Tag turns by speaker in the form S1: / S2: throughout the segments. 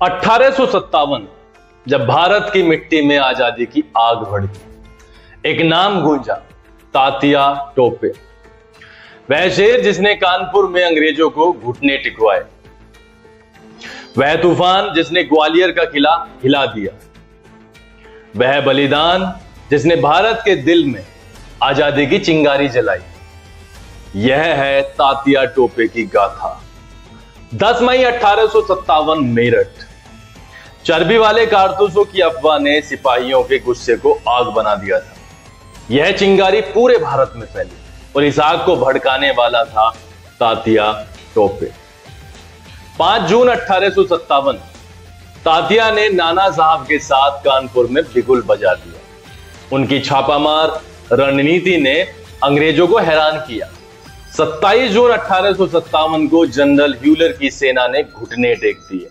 S1: 1857 जब भारत की मिट्टी में आजादी की आग भड़की, एक नाम गूंजा, तात्या टोपे। वह शेर जिसने कानपुर में अंग्रेजों को घुटने टिकवाए, वह तूफान जिसने ग्वालियर का किला हिला दिया, वह बलिदान जिसने भारत के दिल में आजादी की चिंगारी जलाई। यह है तात्या टोपे की गाथा। 10 मई 1857 मेरठ। चर्बी वाले कारतूसों की अफवाह ने सिपाहियों के गुस्से को आग बना दिया था। यह चिंगारी पूरे भारत में फैली और इस आग को भड़काने वाला था तात्या टोपे। 5 जून 1857 तात्या ने नाना साहब के साथ कानपुर में बिगुल बजा दिया। उनकी छापामार रणनीति ने अंग्रेजों को हैरान किया। 27 जून 1857 को जनरल ह्यूलर की सेना ने घुटने टेक दिए।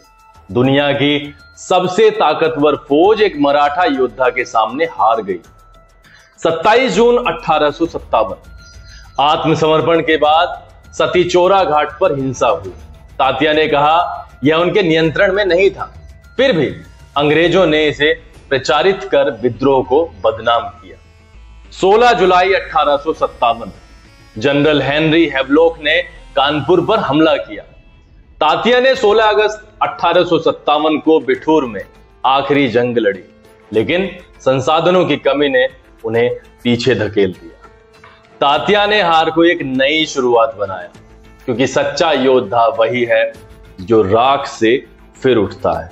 S1: दुनिया की सबसे ताकतवर फौज एक मराठा योद्धा के सामने हार गई। 27 जून 1857 आत्मसमर्पण के बाद सतीचोरा घाट पर हिंसा हुई। तात्या ने कहा यह उनके नियंत्रण में नहीं था, फिर भी अंग्रेजों ने इसे प्रचारित कर विद्रोह को बदनाम किया। 16 जुलाई 1857 जनरल हेनरी हैवलॉक ने कानपुर पर हमला किया। तात्या ने 16 अगस्त 1857 को बिठूर में आखिरी जंग लड़ी, लेकिन संसाधनों की कमी ने उन्हें पीछे धकेल दिया। तात्या ने हार को एक नई शुरुआत बनाया, क्योंकि सच्चा योद्धा वही है जो राख से फिर उठता है।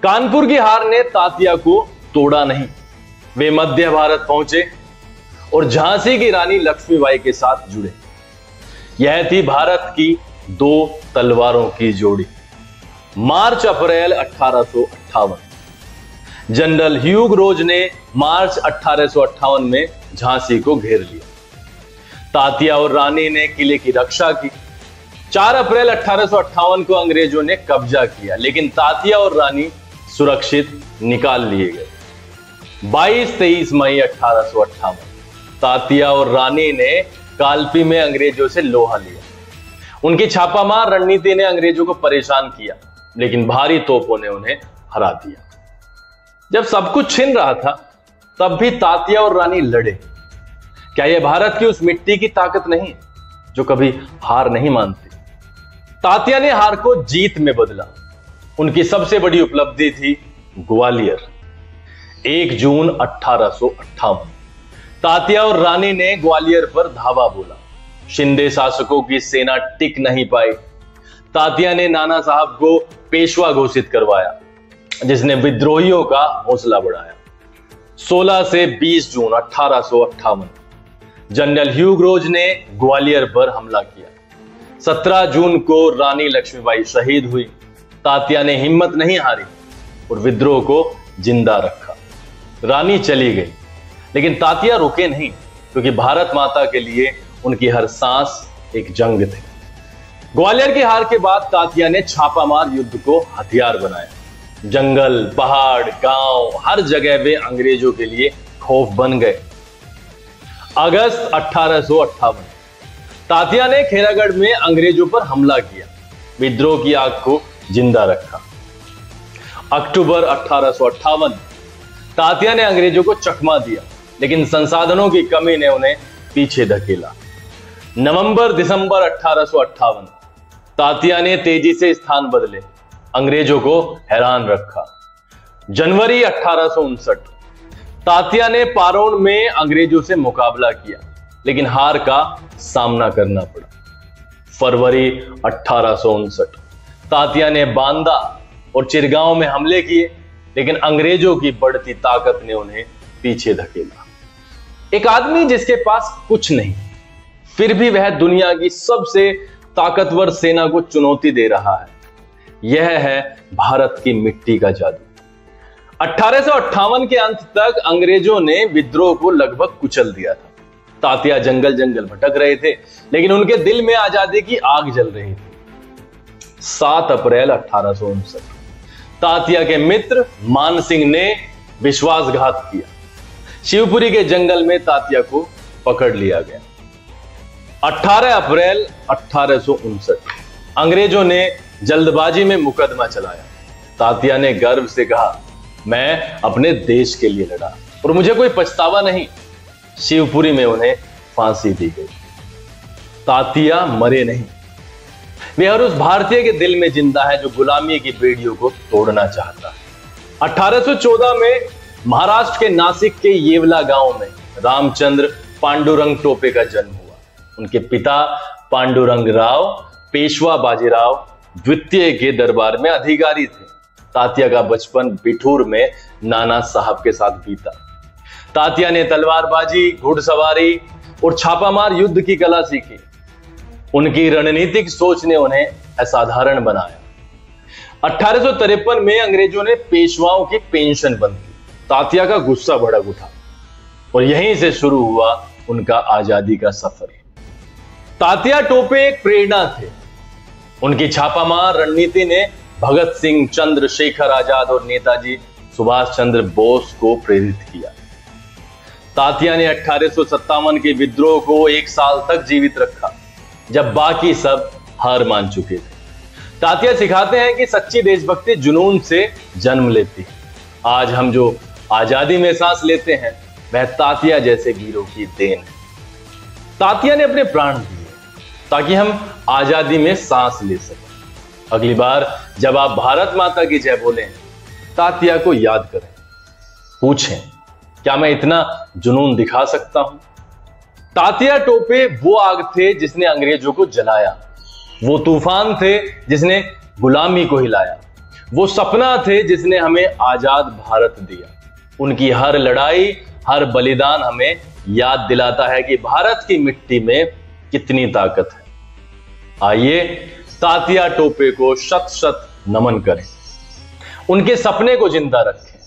S1: कानपुर की हार ने तात्या को तोड़ा नहीं। वे मध्य भारत पहुंचे और झांसी की रानी लक्ष्मीबाई के साथ जुड़े। यह थी भारत की 2 तलवारों की जोड़ी। मार्च अप्रैल 1858 जनरल ह्यूग रोज ने मार्च 1858 में झांसी को घेर लिया। तात्या और रानी ने किले की रक्षा की। 4 अप्रैल 1858 को अंग्रेजों ने कब्जा किया, लेकिन तात्या और रानी सुरक्षित निकाल लिए गए। 22-23 मई 1858 तात्या और रानी ने कालपी में अंग्रेजों से लोहा लिया। उनकी छापामार रणनीति ने अंग्रेजों को परेशान किया, लेकिन भारी तोपों ने उन्हें हरा दिया। जब सब कुछ छिन रहा था, तब भी तात्या और रानी लड़े। क्या यह भारत की उस मिट्टी की ताकत नहीं जो कभी हार नहीं मानती? तात्या ने हार को जीत में बदला। उनकी सबसे बड़ी उपलब्धि थी ग्वालियर। 1 जून 1858 तात्या और रानी ने ग्वालियर पर धावा बोला। शिंदे शासकों की सेना टिक नहीं पाई। तात्या ने नाना साहब को पेशवा घोषित करवाया, जिसने विद्रोहियों का हौसला बढ़ाया। 16 से 20 जून 1858 जनरल ह्यूग रोज ने ग्वालियर पर हमला किया। 17 जून को रानी लक्ष्मीबाई शहीद हुई। तात्या ने हिम्मत नहीं हारी और विद्रोह को जिंदा रखा। रानी चली गई, लेकिन तात्या रुके नहीं, क्योंकि भारत माता के लिए उनकी हर सांस एक जंग थी। ग्वालियर की हार के बाद तात्या ने छापामार युद्ध को हथियार बनाया। जंगल, पहाड़, गांव, हर जगह वे अंग्रेजों के लिए खौफ बन गए। अगस्त 1858 तात्या ने खेरागढ़ में अंग्रेजों पर हमला किया। विद्रोह की आग को जिंदा रखा। अक्टूबर 1858 तात्या ने अंग्रेजों को चकमा दिया, लेकिन संसाधनों की कमी ने उन्हें पीछे धकेला। नवंबर दिसंबर 1858 तात्या ने तेजी से स्थान बदले, अंग्रेजों को हैरान रखा। जनवरी 1859 तात्या ने पारोन में अंग्रेजों से मुकाबला किया, लेकिन हार का सामना करना पड़ा। फरवरी 1859 तात्या ने बांदा और चिरगांव में हमले किए, लेकिन अंग्रेजों की बढ़ती ताकत ने उन्हें पीछे धकेला। एक आदमी जिसके पास कुछ नहीं, फिर भी वह दुनिया की सबसे ताकतवर सेना को चुनौती दे रहा है। यह है भारत की मिट्टी का जादू। 1858 के अंत तक अंग्रेजों ने विद्रोह को लगभग कुचल दिया था। तात्या जंगल जंगल भटक रहे थे, लेकिन उनके दिल में आजादी की आग जल रही थी। 7 अप्रैल 1859 तात्या के मित्र मान सिंह ने विश्वासघात किया। शिवपुरी के जंगल में तात्या को पकड़ लिया गया। 18 अप्रैल 1859 अंग्रेजों ने जल्दबाजी में मुकदमा चलाया। तात्या ने गर्व से कहा, मैं अपने देश के लिए लड़ा और मुझे कोई पछतावा नहीं। शिवपुरी में उन्हें फांसी दी गई। तात्या मरे नहीं, वे हर उस भारतीय के दिल में जिंदा है जो गुलामी की बेड़ियों को तोड़ना चाहता है। 1814 में महाराष्ट्र के नासिक के येवला गांव में रामचंद्र पांडुरंग टोपे का जन्म हुआ। उनके पिता पांडुरंग राव पेशवा बाजीराव द्वितीय के दरबार में अधिकारी थे। तात्या का बचपन बिठूर में नाना साहब के साथ बीता। तात्या ने तलवारबाजी, घुड़सवारी और छापामार युद्ध की कला सीखी। उनकी रणनीतिक सोच ने उन्हें असाधारण बनाया। 1853 में अंग्रेजों ने पेशवाओं की पेंशन बंद की। तात्या का गुस्सा भड़क उठा और यहीं से शुरू हुआ उनका आजादी का सफर। तात्या टोपे एक प्रेरणा थे। उनकी छापामार रणनीति ने भगत सिंह, चंद्रशेखर आजाद और नेताजी सुभाष चंद्र बोस को प्रेरित किया। तात्या ने 1857 के विद्रोह को 1 साल तक जीवित रखा, जब बाकी सब हार मान चुके थे। तात्या सिखाते हैं कि सच्ची देशभक्ति जुनून से जन्म लेती है। आज हम जो आजादी में सांस लेते हैं वह तात्या जैसे वीरों की देन है। तात्या ने अपने प्राण दिए ताकि हम आजादी में सांस ले सकें। अगली बार जब आप भारत माता की जय बोलें, तात्या को याद करें। पूछें, क्या मैं इतना जुनून दिखा सकता हूं? तात्या टोपे वो आग थे जिसने अंग्रेजों को जलाया, वो तूफान थे जिसने गुलामी को हिलाया, वो सपना थे जिसने हमें आजाद भारत दिया। उनकी हर लड़ाई, हर बलिदान हमें याद दिलाता है कि भारत की मिट्टी में कितनी ताकत है। आइए तात्या टोपे को शत शत नमन करें, उनके सपने को जिंदा रखें